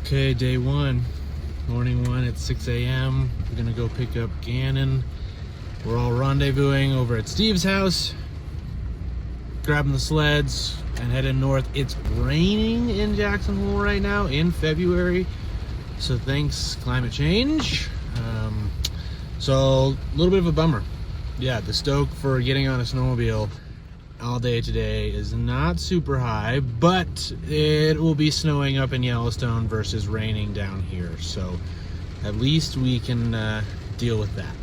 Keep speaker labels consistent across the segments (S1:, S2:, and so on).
S1: Okay, day one, morning one at 6 a.m. We're gonna go pick up Gannon. We're all rendezvousing over at Steve's house, grabbing the sleds and heading north. It's raining in Jackson Hole right now in February, so thanks climate change. So a little bit of a bummer. Yeah, the stoke for getting on a snowmobile all day today is not super high, but it will be snowing up in Yellowstone versus raining down here, so at least we can deal with that.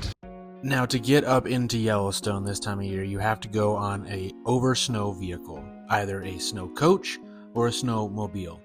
S1: Now, to get up into Yellowstone this time of year, you have to go on a over snow vehicle, either a snow coach or a snowmobile.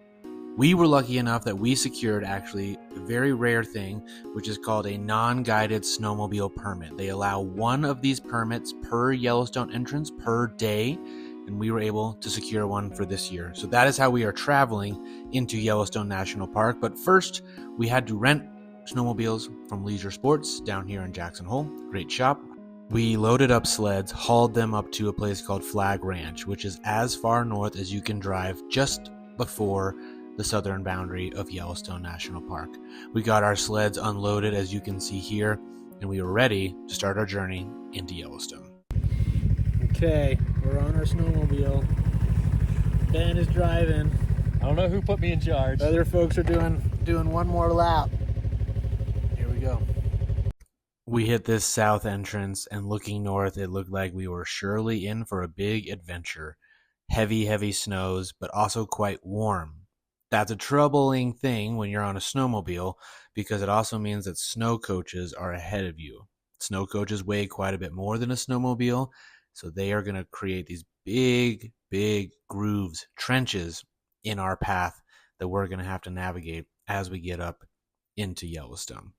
S1: We were lucky enough that we secured actually a very rare thing, which is called a non-guided snowmobile permit. They allow one of these permits per Yellowstone entrance per day, and we were able to secure one for this year. So that is how we are traveling into Yellowstone National Park. But first, we had to rent snowmobiles from Leisure Sports down here in Jackson Hole. Great shop. We loaded up sleds, hauled them up to a place called Flagg Ranch, which is as far north as you can drive just before the southern boundary of Yellowstone National Park. We got our sleds unloaded, as you can see here, and we were ready to start our journey into Yellowstone. Okay, we're on our snowmobile. Ben is driving.
S2: I don't know who put me in charge.
S1: Other folks are doing one more lap. Here we go. We hit this south entrance, and looking north, it looked like we were surely in for a big adventure. Heavy snows, but also quite warm. That's a troubling thing when you're on a snowmobile, because it also means that snow coaches are ahead of you. Snow coaches weigh quite a bit more than a snowmobile, so they are going to create these big grooves, trenches in our path that we're going to have to navigate as we get up into Yellowstone.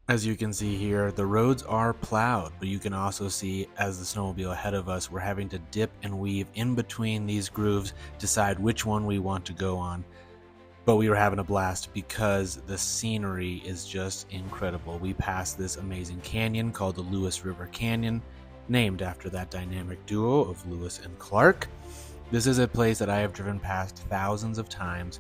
S1: As you can see here, the roads are plowed, but you can also see as the snowmobile ahead of us, we're having to dip and weave in between these grooves, decide which one we want to go on. But we were having a blast because the scenery is just incredible. We passed this amazing canyon called the Lewis River Canyon, named after that dynamic duo of Lewis and Clark. This is a place that I have driven past thousands of times,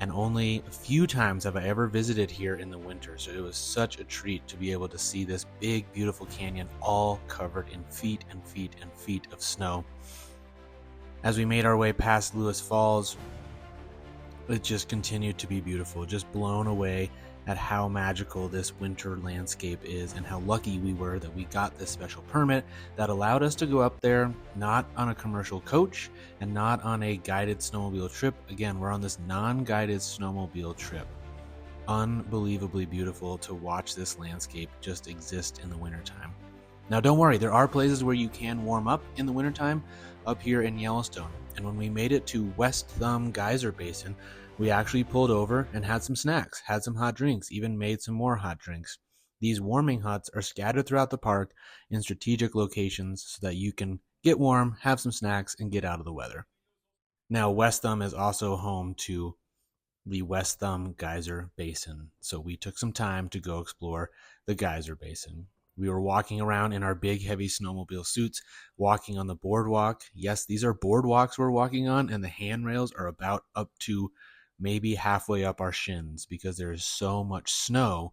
S1: and only a few times have I ever visited here in the winter, so it was such a treat to be able to see this big, beautiful canyon all covered in feet and feet and feet of snow. As we made our way past Lewis Falls, it just continued to be beautiful, just blown away at how magical this winter landscape is and how lucky we were that we got this special permit that allowed us to go up there, not on a commercial coach and not on a guided snowmobile trip. Again, we're on this non-guided snowmobile trip. Unbelievably beautiful to watch this landscape just exist in the wintertime. Now, don't worry, there are places where you can warm up in the wintertime up here in Yellowstone. And when we made it to West Thumb Geyser Basin, we actually pulled over and had some snacks, had some hot drinks, even made some more hot drinks. These warming huts are scattered throughout the park in strategic locations so that you can get warm, have some snacks, and get out of the weather. Now, West Thumb is also home to the West Thumb Geyser Basin, so we took some time to go explore the Geyser Basin. We were walking around in our big, heavy snowmobile suits, walking on the boardwalk. Yes, these are boardwalks we're walking on, and the handrails are about up to maybe halfway up our shins because there is so much snow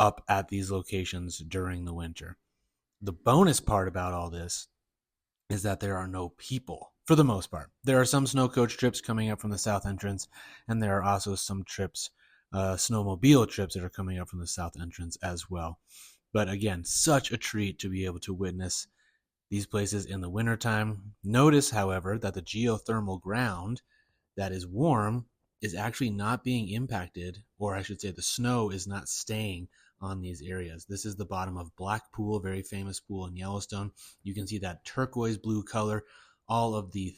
S1: up at these locations during the winter. The bonus part about all this is that there are no people, for the most part. There are some snow coach trips coming up from the south entrance, and there are also some trips, snowmobile trips that are coming up from the south entrance as well. But again, such a treat to be able to witness these places in the wintertime. Notice, however, that the geothermal ground that is warm is actually not being impacted, or I should say the snow is not staying on these areas. This is the bottom of Black Pool, a very famous pool in Yellowstone. You can see that turquoise blue color. All of the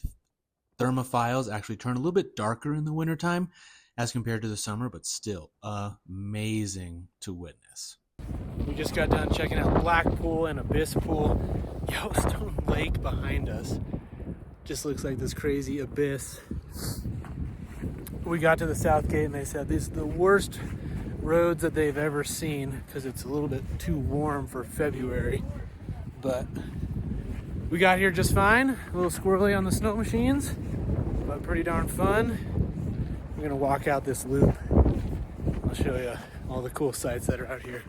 S1: thermophiles actually turn a little bit darker in the wintertime as compared to the summer, but still amazing to witness. We just got done checking out Black Pool and Abyss Pool. Yellowstone Lake behind us just looks like this crazy abyss. We got to the south gate and they said these are the worst roads that they've ever seen because it's a little bit too warm for February. But we got here just fine. A little squirrely on the snow machines, but pretty darn fun. We're gonna walk out this loop I'll show you all the cool sights that are out here.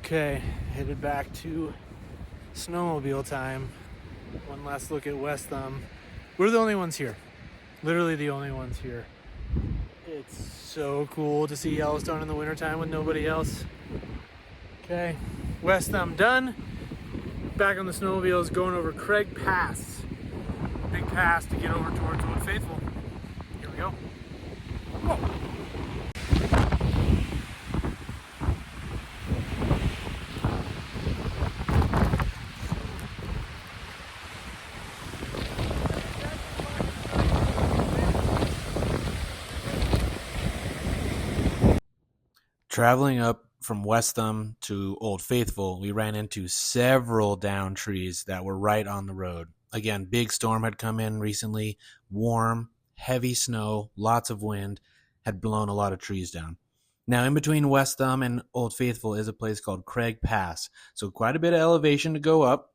S1: Okay, headed back to snowmobile time. One last look at West Thumb. We're the only ones here. Literally the only ones here. It's so cool to see Yellowstone in the wintertime with nobody else. Okay, West Thumb done. Back on the snowmobiles, going over Craig Pass. Big pass to get over towards Old Faithful. Here we go. Whoa. Traveling up from West Thumb to Old Faithful, we ran into several downed trees that were right on the road. Again, big storm had come in recently, warm, heavy snow, lots of wind, had blown a lot of trees down. Now, in between West Thumb and Old Faithful is a place called Craig Pass, so quite a bit of elevation to go up.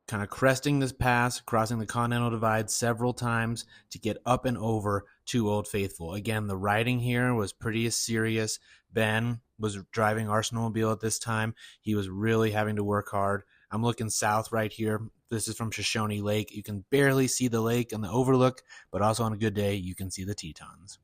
S1: Kind of cresting this pass, crossing the Continental Divide several times to get up and over to Old Faithful. Again, the riding here was pretty serious. Ben was driving our snowmobile at this time. He was really having to work hard. I'm looking south right here. This is from Shoshone Lake. You can barely see the lake and the overlook, but also on a good day, you can see the Tetons.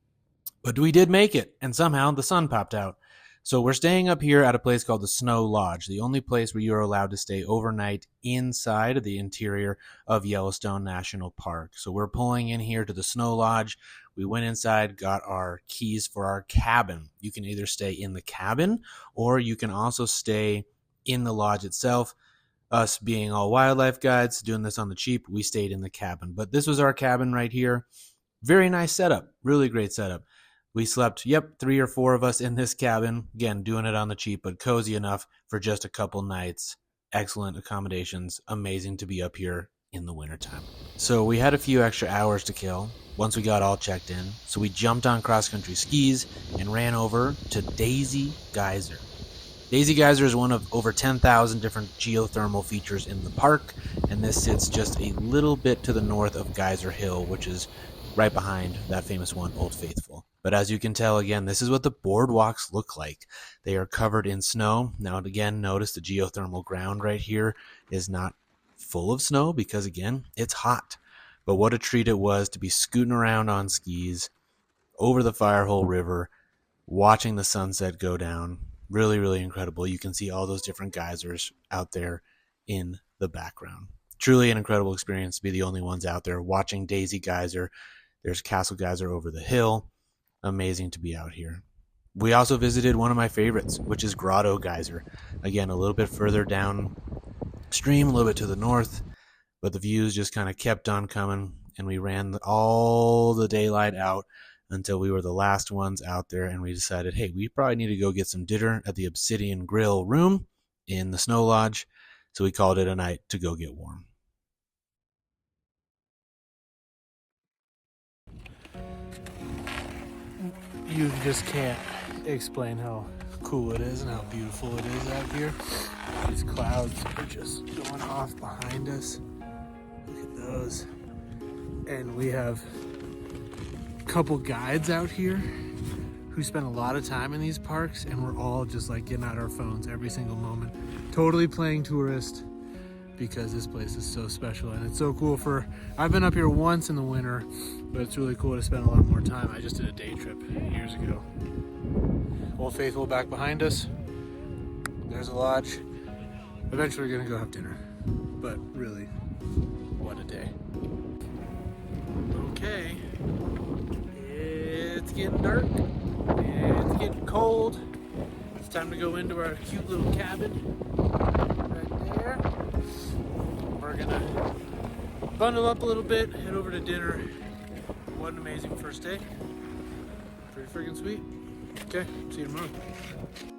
S1: But we did make it, and somehow the sun popped out. So we're staying up here at a place called the Snow Lodge, the only place where you're allowed to stay overnight inside of the interior of Yellowstone National Park. So we're pulling in here to the Snow Lodge. We went inside, got our keys for our cabin. You can either stay in the cabin or you can also stay in the lodge itself. Us being all wildlife guides, doing this on the cheap, we stayed in the cabin. But this was our cabin right here. Very nice setup, really great setup. We slept, 3 or 4 of us in this cabin. Again, doing it on the cheap, but cozy enough for just a couple nights. Excellent accommodations. Amazing to be up here in the wintertime. So we had a few extra hours to kill once we got all checked in. So we jumped on cross-country skis and ran over to Daisy Geyser. Daisy Geyser is one of over 10,000 different geothermal features in the park, and this sits just a little bit to the north of Geyser Hill, which is right behind that famous one, Old Faithful. But as you can tell, again, this is what the boardwalks look like. They are covered in snow. Now, again, notice the geothermal ground right here is not full of snow because, again, it's hot. But what a treat it was to be scooting around on skis over the Firehole River, watching the sunset go down. Really, really incredible. You can see all those different geysers out there in the background. Truly an incredible experience to be the only ones out there watching Daisy Geyser. There's Castle Geyser over the hill. Amazing to be out here. We also visited one of my favorites, which is Grotto Geyser. Again, a little bit further downstream, a little bit to the north, but the views just kind of kept on coming, and we ran all the daylight out until we were the last ones out there, and we decided, hey, we probably need to go get some dinner at the Obsidian Grill room in the Snow Lodge, so we called it a night to go get warm. You just can't explain how cool it is and how beautiful it is out here. These clouds are just going off behind us. Look at those. And we have a couple guides out here who spend a lot of time in these parks, and we're all just like getting out our phones every single moment. Totally playing tourist because this place is so special, and it's so cool I've been up here once in the winter, but it's really cool to spend a lot more time. I just did a day trip years ago. Old Faithful back behind us. There's a lodge. Eventually we're gonna go have dinner, but really, what a day. Okay, it's getting dark, it's getting cold. time to go into our cute little cabin right there. We're gonna bundle up a little bit, head over to dinner. What an amazing first day. Pretty freaking sweet. Okay, see you tomorrow.